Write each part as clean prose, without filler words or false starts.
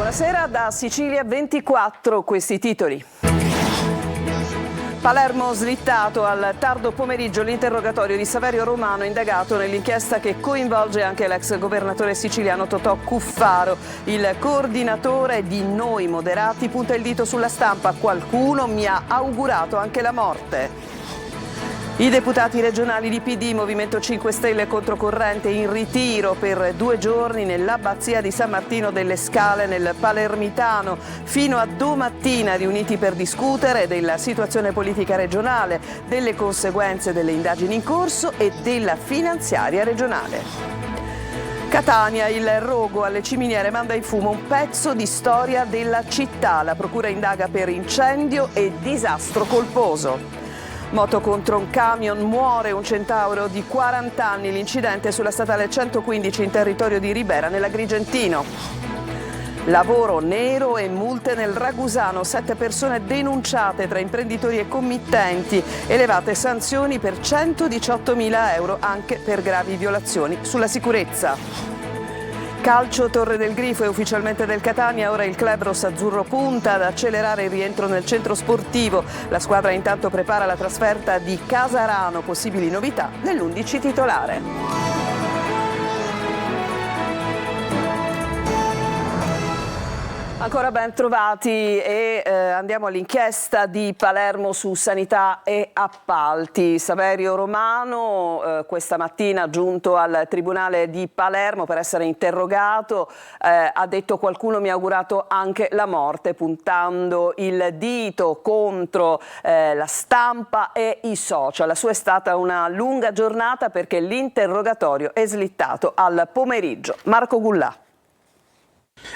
Buonasera da Sicilia 24, questi titoli. Palermo slittato al tardo pomeriggio l'interrogatorio di Saverio Romano, indagato nell'inchiesta che coinvolge anche l'ex governatore siciliano Totò Cuffaro. Il coordinatore di Noi Moderati punta il dito sulla Stampa: qualcuno mi ha augurato anche la morte. I deputati regionali di PD, Movimento 5 Stelle e Controcorrente in ritiro per 2 giorni nell'abbazia di San Martino delle Scale nel Palermitano, fino a domattina riuniti per discutere della situazione politica regionale, delle conseguenze delle indagini in corso e della finanziaria regionale. Catania, il rogo alle ciminiere manda in fumo un pezzo di storia della città. La procura indaga per incendio e disastro colposo. Moto contro un camion, muore un centauro di 40 anni. L'incidente sulla statale 115 in territorio di Ribera nell'Agrigentino. Lavoro nero e multe nel Ragusano, 7 persone denunciate tra imprenditori e committenti, elevate sanzioni per 118.000 euro anche per gravi violazioni sulla sicurezza. Calcio, Torre del Grifo è ufficialmente del Catania, ora il club rossazzurro punta ad accelerare il rientro nel centro sportivo. La squadra intanto prepara la trasferta di Casarano, possibili novità nell'11 titolare. Ancora ben trovati e andiamo all'inchiesta di Palermo su sanità e appalti. Saverio Romano questa mattina giunto al Tribunale di Palermo per essere interrogato ha detto: qualcuno mi ha augurato anche la morte, puntando il dito contro la Stampa e i social. La sua è stata una lunga giornata perché l'interrogatorio è slittato al pomeriggio. Marco Gullà.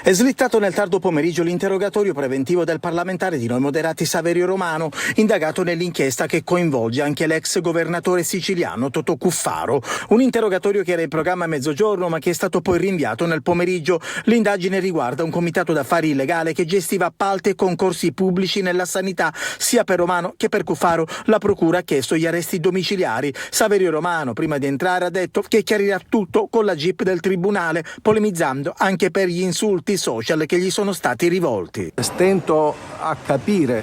È slittato nel tardo pomeriggio l'interrogatorio preventivo del parlamentare di Noi Moderati Saverio Romano, indagato nell'inchiesta che coinvolge anche l'ex governatore siciliano Totò Cuffaro. Un interrogatorio che era in programma a mezzogiorno ma che è stato poi rinviato nel pomeriggio. L'indagine riguarda un comitato d'affari illegale che gestiva appalti e concorsi pubblici nella sanità. Sia per Romano che per Cuffaro la procura ha chiesto gli arresti domiciliari. Saverio Romano, prima di entrare, ha detto che chiarirà tutto con la GIP del tribunale, polemizzando anche per gli insulti social che gli sono stati rivolti. Stento a capire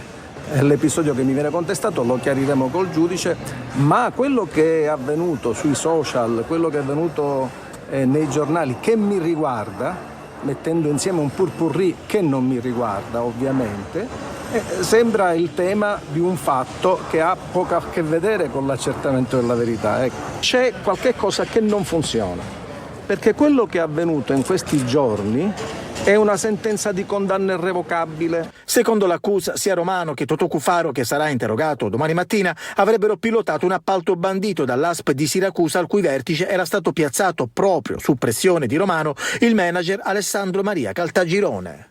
l'episodio che mi viene contestato, lo chiariremo col giudice, ma quello che è avvenuto sui social, quello che è avvenuto nei giornali che mi riguarda, mettendo insieme un purpurri che non mi riguarda ovviamente, sembra il tema di un fatto che ha poco a che vedere con l'accertamento della verità. C'è qualche cosa che non funziona, perché quello che è avvenuto in questi giorni è una sentenza di condanna irrevocabile. Secondo l'accusa, sia Romano che Totò Cuffaro, che sarà interrogato domani mattina, avrebbero pilotato un appalto bandito dall'ASP di Siracusa, al cui vertice era stato piazzato, proprio su pressione di Romano, il manager Alessandro Maria Caltagirone.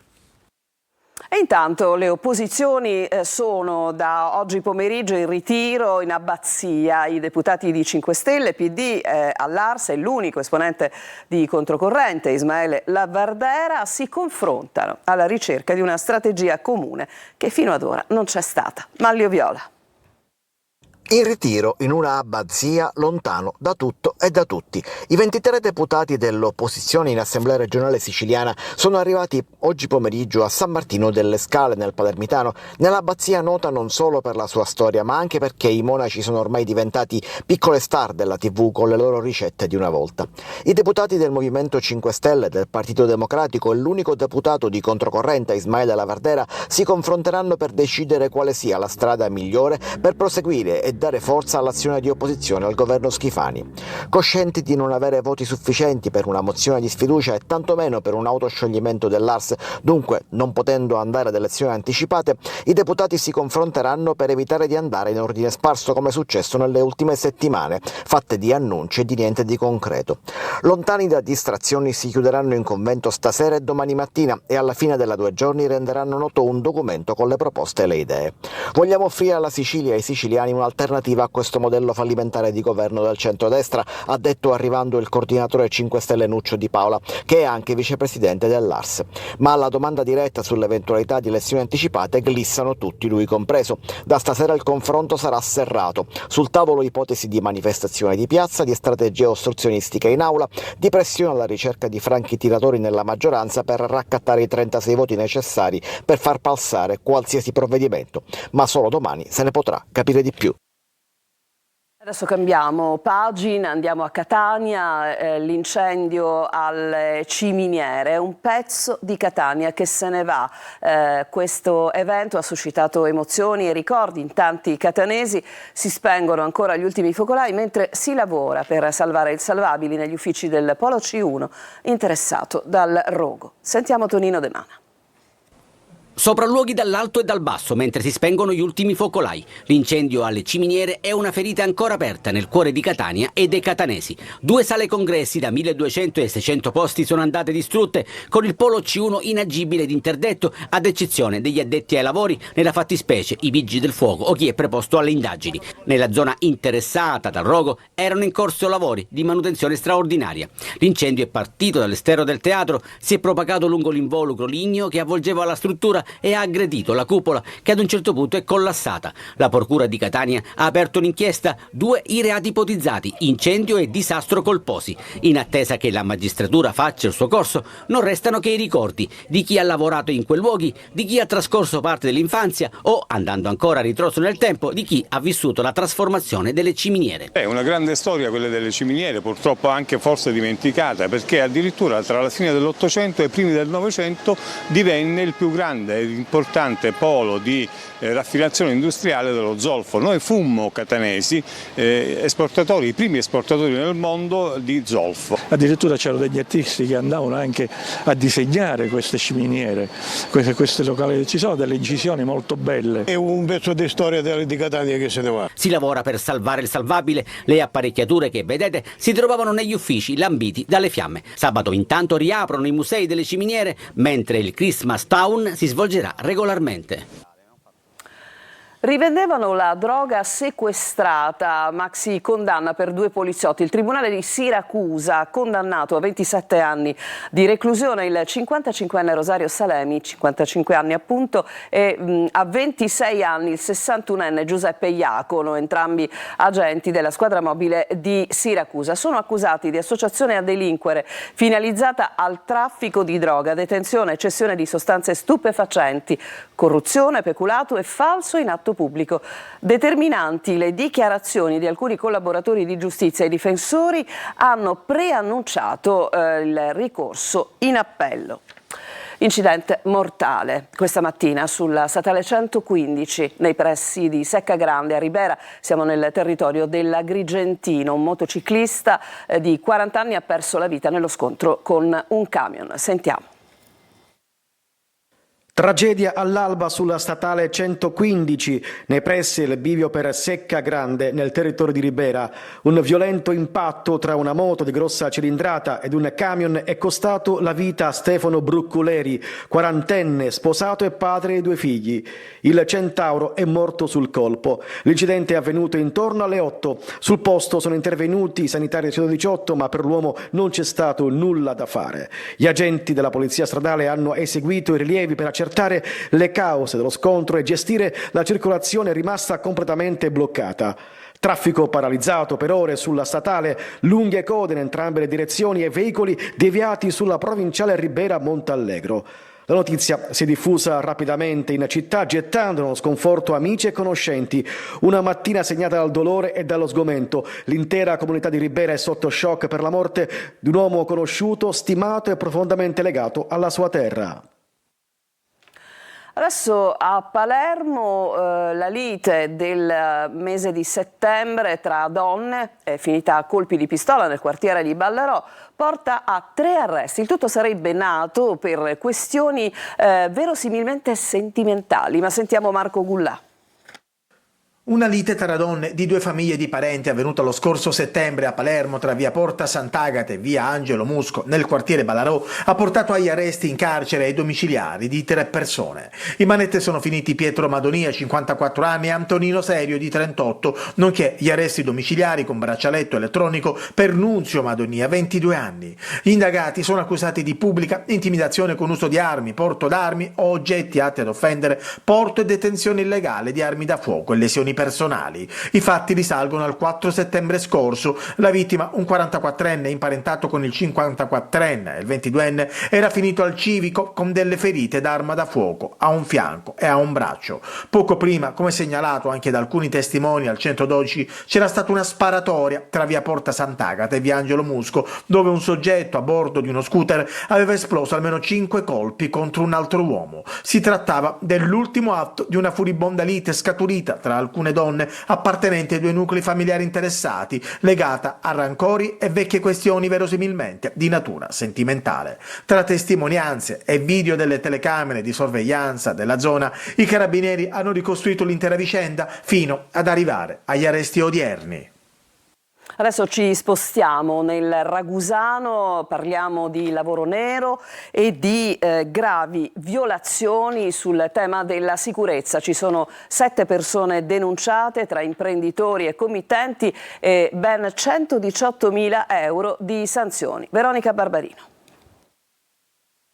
E intanto le opposizioni sono da oggi pomeriggio in ritiro in abbazia. I deputati di 5 Stelle, PD, all'Ars e l'unico esponente di Controcorrente, Ismaele Lavardera, si confrontano alla ricerca di una strategia comune che fino ad ora non c'è stata. Manlio Viola. In ritiro in una abbazia lontano da tutto e da tutti. I 23 deputati dell'opposizione in Assemblea regionale siciliana sono arrivati oggi pomeriggio a San Martino delle Scale nel Palermitano, nell'abbazia nota non solo per la sua storia ma anche perché i monaci sono ormai diventati piccole star della TV con le loro ricette di una volta. I deputati del Movimento 5 Stelle, del Partito Democratico e l'unico deputato di Controcorrente, Ismaele Lavardera, si confronteranno per decidere quale sia la strada migliore per proseguire e dare forza all'azione di opposizione al governo Schifani. Coscienti di non avere voti sufficienti per una mozione di sfiducia e tantomeno per un autoscioglimento dell'Ars, dunque non potendo andare ad elezioni anticipate, i deputati si confronteranno per evitare di andare in ordine sparso come è successo nelle ultime settimane, fatte di annunci e di niente di concreto. Lontani da distrazioni si chiuderanno in convento stasera e domani mattina e alla fine della 2 giorni renderanno noto un documento con le proposte e le idee. Vogliamo offrire alla Sicilia e ai siciliani un'alternativa un'alternativa a questo modello fallimentare di governo del centrodestra, ha detto arrivando il coordinatore 5 Stelle Nuccio Di Paola, che è anche vicepresidente dell'Ars. Ma alla domanda diretta sull'eventualità di elezioni anticipate glissano tutti, lui compreso. Da stasera il confronto sarà serrato. Sul tavolo ipotesi di manifestazione di piazza, di strategie ostruzionistiche in aula, di pressione alla ricerca di franchi tiratori nella maggioranza per raccattare i 36 voti necessari per far passare qualsiasi provvedimento. Ma solo domani se ne potrà capire di più. Adesso cambiamo pagina, andiamo a Catania, l'incendio alle ciminiere, un pezzo di Catania che se ne va. Questo evento ha suscitato emozioni e ricordi in tanti catanesi, si spengono ancora gli ultimi focolai mentre si lavora per salvare il salvabili negli uffici del Polo C1 interessato dal rogo. Sentiamo Tonino De Mana. Sopralluoghi dall'alto e dal basso mentre si spengono gli ultimi focolai. L'incendio alle ciminiere è una ferita ancora aperta nel cuore di Catania e dei catanesi. 2 sale congressi da 1200 e 600 posti sono andate distrutte, con il Polo C1 inagibile ed interdetto, ad eccezione degli addetti ai lavori, nella fattispecie i vigili del fuoco o chi è preposto alle indagini. Nella zona interessata dal rogo erano in corso lavori di manutenzione straordinaria. L'incendio è partito dall'esterno del teatro, si è propagato lungo l'involucro ligneo che avvolgeva la struttura e ha aggredito la cupola, che ad un certo punto è collassata. La Procura di Catania ha aperto un'inchiesta, 2 i reati ipotizzati, incendio e disastro colposi. In attesa che la magistratura faccia il suo corso, non restano che i ricordi di chi ha lavorato in quei luoghi, di chi ha trascorso parte dell'infanzia o, andando ancora a ritroso nel tempo, di chi ha vissuto la trasformazione delle ciminiere. È una grande storia quella delle ciminiere, purtroppo anche forse dimenticata, perché addirittura tra la fine dell'Ottocento e i primi del Novecento divenne il più grande e importante polo di raffinazione industriale dello zolfo. Noi fummo catanesi esportatori, i primi esportatori nel mondo di zolfo. Addirittura c'erano degli artisti che andavano anche a disegnare queste ciminiere, queste locali. Ci sono delle incisioni molto belle. È un pezzo di storia di Catania che se ne va. Si lavora per salvare il salvabile. Le apparecchiature che vedete si trovavano negli uffici lambiti dalle fiamme. Sabato intanto riaprono i musei delle ciminiere, mentre il Christmas Town si svolgerà regolarmente. Rivendevano la droga sequestrata, maxi condanna per 2 poliziotti. Il Tribunale di Siracusa ha condannato a 27 anni di reclusione il 55enne Rosario Salemi, 55 anni appunto, e a 26 anni il 61enne Giuseppe Iacono, entrambi agenti della squadra mobile di Siracusa. Sono accusati di associazione a delinquere finalizzata al traffico di droga, detenzione e cessione di sostanze stupefacenti, corruzione, peculato e falso in atto pubblico. Determinanti le dichiarazioni di alcuni collaboratori di giustizia. I difensori hanno preannunciato il ricorso in appello. Incidente mortale questa mattina sulla statale 115 nei pressi di Secca Grande a Ribera. Siamo nel territorio dell'Agrigentino. Un motociclista di 40 anni ha perso la vita nello scontro con un camion. Sentiamo. Tragedia all'alba sulla statale 115, nei pressi del bivio per Secca Grande, nel territorio di Ribera. Un violento impatto tra una moto di grossa cilindrata ed un camion è costato la vita a Stefano Brucculeri, 40enne, sposato e padre di 2 figli. Il Centauro è morto sul colpo. L'incidente è avvenuto intorno alle 8. Sul posto sono intervenuti i sanitari del 118, ma per l'uomo non c'è stato nulla da fare. Gli agenti della polizia stradale hanno eseguito i rilievi per accertare le cause dello scontro e gestire la circolazione rimasta completamente bloccata. Traffico paralizzato per ore sulla statale, lunghe code in entrambe le direzioni e veicoli deviati sulla provinciale Ribera Montallegro. La notizia si è diffusa rapidamente in città, gettando nello sconforto amici e conoscenti. Una mattina segnata dal dolore e dallo sgomento. L'intera comunità di Ribera è sotto shock per la morte di un uomo conosciuto, stimato e profondamente legato alla sua terra. Adesso a Palermo la lite del mese di settembre tra donne, finita a colpi di pistola nel quartiere di Ballarò, porta a 3 arresti. Il tutto sarebbe nato per questioni verosimilmente sentimentali, ma sentiamo Marco Gullà. Una lite tra donne di due famiglie di parenti avvenuta lo scorso settembre a Palermo tra via Porta Sant'Agata e via Angelo Musco nel quartiere Ballarò ha portato agli arresti in carcere e domiciliari di 3 persone. In manette sono finiti Pietro Madonia, 54 anni, e Antonino Serio, di 38, nonché gli arresti domiciliari con braccialetto elettronico per Nunzio Madonia, 22 anni. Gli indagati sono accusati di pubblica intimidazione con uso di armi, porto d'armi o oggetti atti ad offendere, porto e detenzione illegale di armi da fuoco e lesioni personali. I fatti risalgono al 4 settembre scorso. La vittima, un 44enne imparentato con il 54enne e il 22enne, era finito al civico con delle ferite d'arma da fuoco a un fianco e a un braccio. Poco prima, come segnalato anche da alcuni testimoni al 112, c'era stata una sparatoria tra via Porta Sant'Agata e via Angelo Musco, dove un soggetto a bordo di uno scooter aveva esploso almeno 5 colpi contro un altro uomo. Si trattava dell'ultimo atto di una furibonda lite scaturita tra alcune donne appartenenti ai 2 nuclei familiari interessati, legata a rancori e vecchie questioni verosimilmente di natura sentimentale. Tra testimonianze e video delle telecamere di sorveglianza della zona, i carabinieri hanno ricostruito l'intera vicenda fino ad arrivare agli arresti odierni. Adesso ci spostiamo nel Ragusano, parliamo di lavoro nero e di gravi violazioni sul tema della sicurezza. Ci sono 7 persone denunciate tra imprenditori e committenti e ben 118.000 euro di sanzioni. Veronica Barbarino.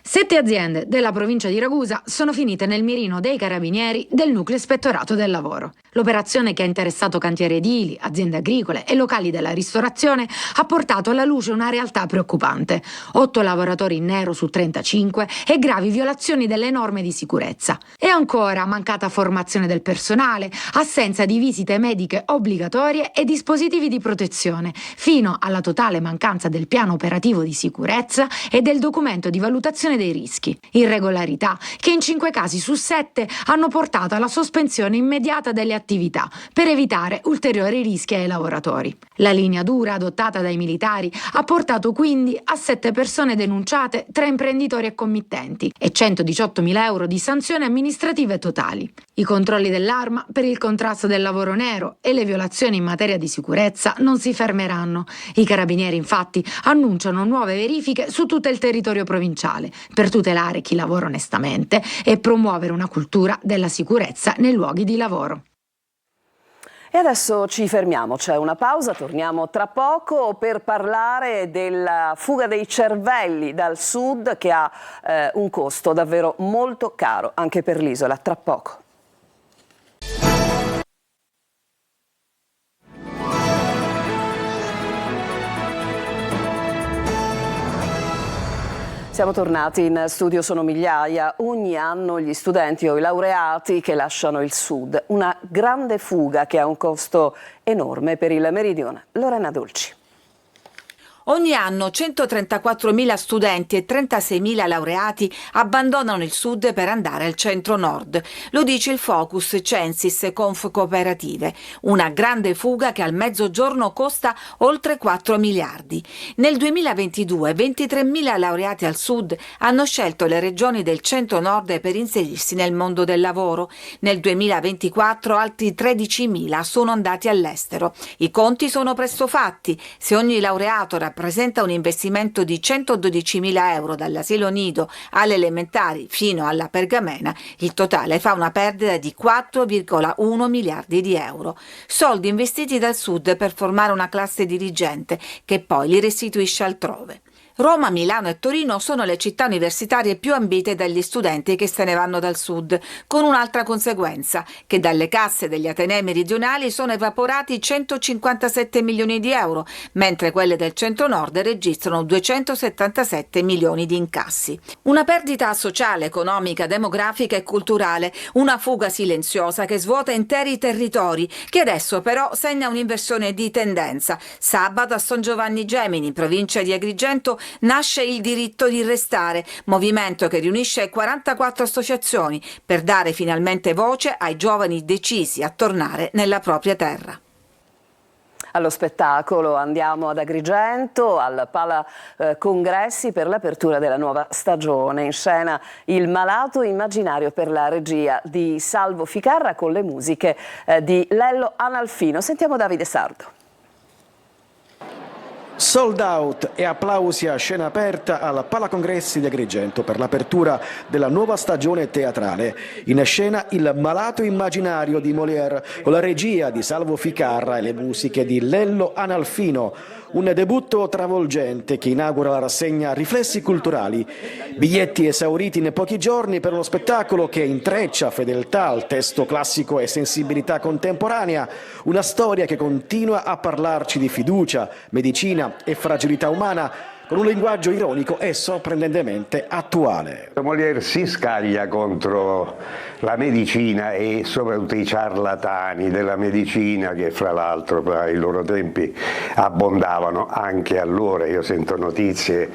7 aziende della provincia di Ragusa sono finite nel mirino dei carabinieri del nucleo ispettorato del lavoro. L'operazione, che ha interessato cantieri edili, aziende agricole e locali della ristorazione, ha portato alla luce una realtà preoccupante: 8 lavoratori in nero su 35 e gravi violazioni delle norme di sicurezza. E ancora mancata formazione del personale, assenza di visite mediche obbligatorie e dispositivi di protezione, fino alla totale mancanza del piano operativo di sicurezza e del documento di valutazione dei rischi. Irregolarità che in 5 casi su 7 hanno portato alla sospensione immediata delle attività per evitare ulteriori rischi ai lavoratori. La linea dura adottata dai militari ha portato quindi a 7 persone denunciate tra imprenditori e committenti e 118.000 euro di sanzioni amministrative totali. I controlli dell'Arma per il contrasto del lavoro nero e le violazioni in materia di sicurezza non si fermeranno. I carabinieri infatti annunciano nuove verifiche su tutto il territorio provinciale per tutelare chi lavora onestamente e promuovere una cultura della sicurezza nei luoghi di lavoro. E adesso ci fermiamo, c'è una pausa, torniamo tra poco per parlare della fuga dei cervelli dal sud, che ha un costo davvero molto caro anche per l'isola. Tra poco. Siamo tornati in studio, sono migliaia ogni anno gli studenti o i laureati che lasciano il sud. Una grande fuga che ha un costo enorme per il meridione. Lorena Dolci. Ogni anno 134.000 studenti e 36.000 laureati abbandonano il sud per andare al centro-nord. Lo dice il Focus Censis Conf Cooperative. Una grande fuga che al mezzogiorno costa oltre 4 miliardi. Nel 2022 23.000 laureati al sud hanno scelto le regioni del centro-nord per inserirsi nel mondo del lavoro. Nel 2024 altri 13.000 sono andati all'estero. I conti sono presto fatti. Se ogni laureato rappresenta un investimento di 112.000 euro dall'asilo nido alle elementari fino alla pergamena, il totale fa una perdita di 4,1 miliardi di euro. Soldi investiti dal sud per formare una classe dirigente che poi li restituisce altrove. Roma, Milano e Torino sono le città universitarie più ambite dagli studenti che se ne vanno dal sud, con un'altra conseguenza, che dalle casse degli atenei meridionali sono evaporati 157 milioni di euro, mentre quelle del centro-nord registrano 277 milioni di incassi. Una perdita sociale, economica, demografica e culturale, una fuga silenziosa che svuota interi territori, che adesso però segna un'inversione di tendenza. Sabato a San Giovanni Gemini, provincia di Agrigento, nasce il Diritto di Restare, movimento che riunisce 44 associazioni per dare finalmente voce ai giovani decisi a tornare nella propria terra. Allo spettacolo andiamo ad Agrigento, al Pala Congressi per l'apertura della nuova stagione. In scena Il malato immaginario per la regia di Salvo Ficarra con le musiche di Lello Analfino. Sentiamo Davide Sardo. Sold out e applausi a scena aperta al Pala Congressi di Agrigento per l'apertura della nuova stagione teatrale. In scena Il malato immaginario di Molière con la regia di Salvo Ficarra e le musiche di Lello Analfino. Un debutto travolgente che inaugura la rassegna Riflessi culturali. Biglietti esauriti in pochi giorni per uno spettacolo che intreccia fedeltà al testo classico e sensibilità contemporanea. Una storia che continua a parlarci di fiducia, medicina e fragilità umana, con un linguaggio ironico e sorprendentemente attuale. Molière si scaglia contro la medicina e soprattutto i ciarlatani della medicina che fra l'altro ai loro tempi abbondavano anche allora. Io sento notizie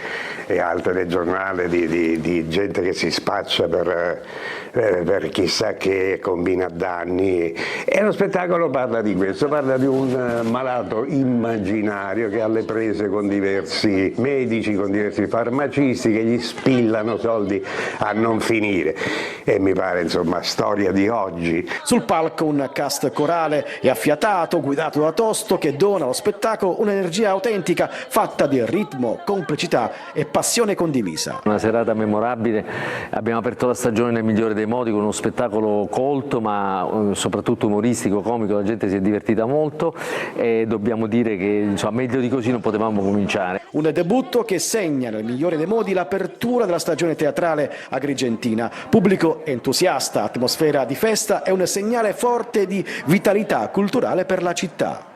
e altre del giornale di gente che si spaccia per chissà che, combina danni, e lo spettacolo parla di questo, parla di un malato immaginario che ha le prese con diversi medici, con diversi farmacisti che gli spillano soldi a non finire, e mi pare insomma storia di oggi. Sul palco un cast corale e affiatato guidato da Tosto che dona allo spettacolo un'energia autentica fatta di ritmo, complicità e passione condivisa. Una serata memorabile, abbiamo aperto la stagione nel migliore dei modi con uno spettacolo colto ma soprattutto umoristico, comico, la gente si è divertita molto e dobbiamo dire che insomma, meglio di così non potevamo cominciare. Un debutto che segna nel migliore dei modi l'apertura della stagione teatrale agrigentina. Pubblico entusiasta, atmosfera di festa e un segnale forte di vitalità culturale per la città.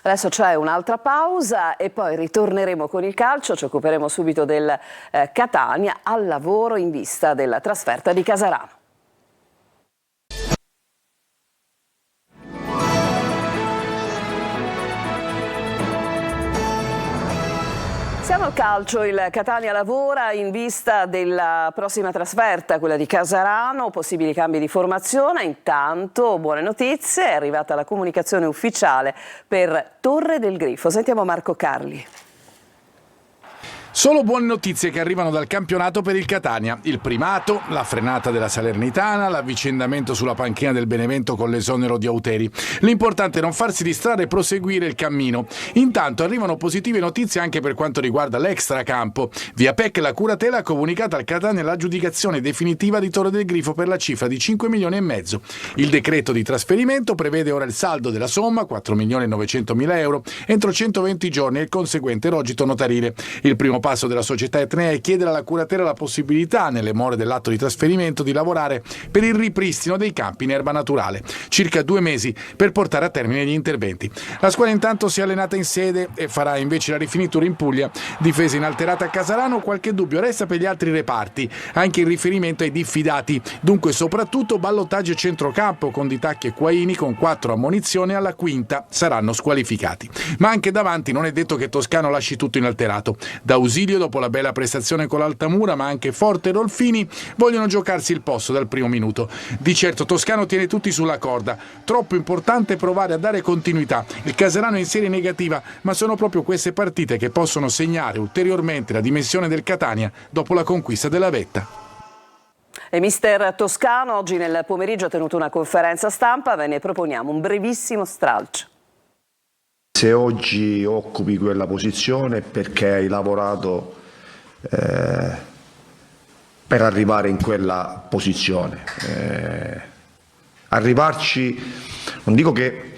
Adesso c'è un'altra pausa e poi ritorneremo con il calcio, ci occuperemo subito del Catania al lavoro in vista della trasferta di Casarano. Siamo al calcio, il Catania lavora in vista della prossima trasferta, quella di Casarano, possibili cambi di formazione. Intanto, buone notizie, è arrivata la comunicazione ufficiale per Torre del Grifo. Sentiamo Marco Carli. Solo buone notizie che arrivano dal campionato per il Catania. Il primato, la frenata della Salernitana, l'avvicendamento sulla panchina del Benevento con l'esonero di Auteri. L'importante è non farsi distrarre e proseguire il cammino. Intanto arrivano positive notizie anche per quanto riguarda l'extracampo. Via PEC la curatela ha comunicato al Catania l'aggiudicazione definitiva di Torre del Grifo per la cifra di 5,5 milioni. Il decreto di trasferimento prevede ora il saldo della somma, 4.900.000 euro, entro 120 giorni e il conseguente rogito notarile. Il primo passo della società etnea è chiedere alla curatela la possibilità, nelle more dell'atto di trasferimento, di lavorare per il ripristino dei campi in erba naturale. Circa 2 mesi per portare a termine gli interventi. La squadra intanto si è allenata in sede e farà invece la rifinitura in Puglia. Difesa inalterata a Casarano, qualche dubbio resta per gli altri reparti, anche in riferimento ai diffidati. Dunque soprattutto ballottaggio e centrocampo con Di Tacchi e Quaini, con 4 ammonizioni, alla quinta saranno squalificati. Ma anche davanti non è detto che Toscano lasci tutto inalterato. Da Ausilio, dopo la bella prestazione con l'Altamura, ma anche Forte e Rolfini vogliono giocarsi il posto dal primo minuto. Di certo Toscano tiene tutti sulla corda, troppo importante provare a dare continuità. Il Casarano è in serie negativa, ma sono proprio queste partite che possono segnare ulteriormente la dimensione del Catania dopo la conquista della vetta. E mister Toscano oggi nel pomeriggio ha tenuto una conferenza stampa, ve ne proponiamo un brevissimo stralcio. Se oggi occupi quella posizione è perché hai lavorato per arrivare in quella posizione. Arrivarci, non dico che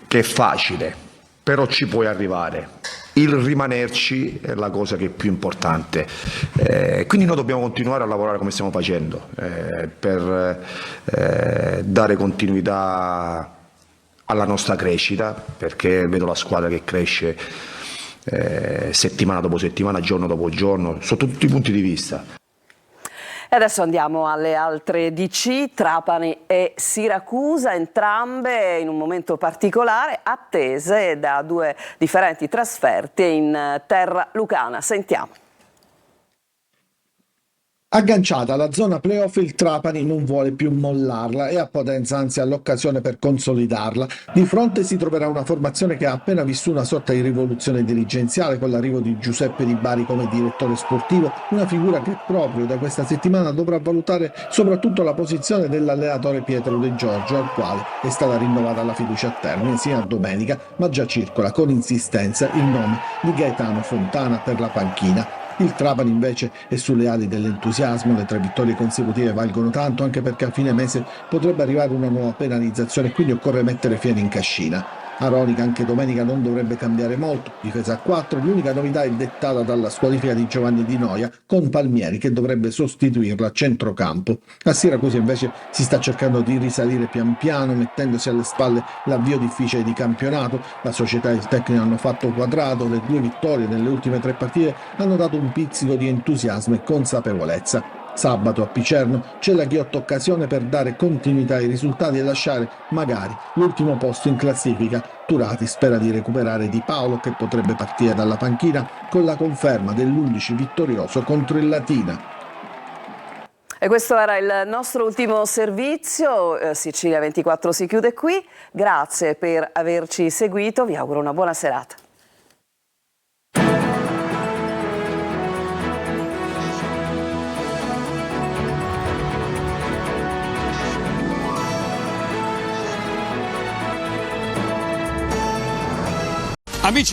è facile, però ci puoi arrivare. Il rimanerci è la cosa che è più importante. Quindi noi dobbiamo continuare a lavorare come stiamo facendo per dare continuità alla nostra crescita, perché vedo la squadra che cresce settimana dopo settimana, giorno dopo giorno, sotto tutti i punti di vista. E adesso andiamo alle altre DC, Trapani e Siracusa, entrambe in un momento particolare, attese da 2 differenti trasferte in terra lucana. Sentiamo. Agganciata alla zona playoff, il Trapani non vuole più mollarla e ha potenza, anzi ha l'occasione per consolidarla. Di fronte si troverà una formazione che ha appena vissuto una sorta di rivoluzione dirigenziale con l'arrivo di Giuseppe Di Bari come direttore sportivo, una figura che proprio da questa settimana dovrà valutare soprattutto la posizione dell'allenatore Pietro De Giorgio, al quale è stata rinnovata la fiducia a termine sia domenica, ma già circola con insistenza il nome di Gaetano Fontana per la panchina. Il Trapani invece è sulle ali dell'entusiasmo, le 3 vittorie consecutive valgono tanto anche perché a fine mese potrebbe arrivare una nuova penalizzazione e quindi occorre mettere fieno in cascina. Aronica anche domenica non dovrebbe cambiare molto, difesa a 4, l'unica novità è dettata dalla squalifica di Giovanni Di Noia con Palmieri che dovrebbe sostituirlo a centrocampo. A Siracusa invece si sta cercando di risalire pian piano mettendosi alle spalle l'avvio difficile di campionato, la società e il tecnico hanno fatto quadrato, le 2 vittorie nelle ultime 3 partite hanno dato un pizzico di entusiasmo e consapevolezza. Sabato a Picerno c'è la ghiotta occasione per dare continuità ai risultati e lasciare magari l'ultimo posto in classifica. Turati spera di recuperare Di Paolo che potrebbe partire dalla panchina con la conferma dell'11 vittorioso contro il Latina. E questo era il nostro ultimo servizio, Sicilia 24 si chiude qui, grazie per averci seguito, vi auguro una buona serata. Amici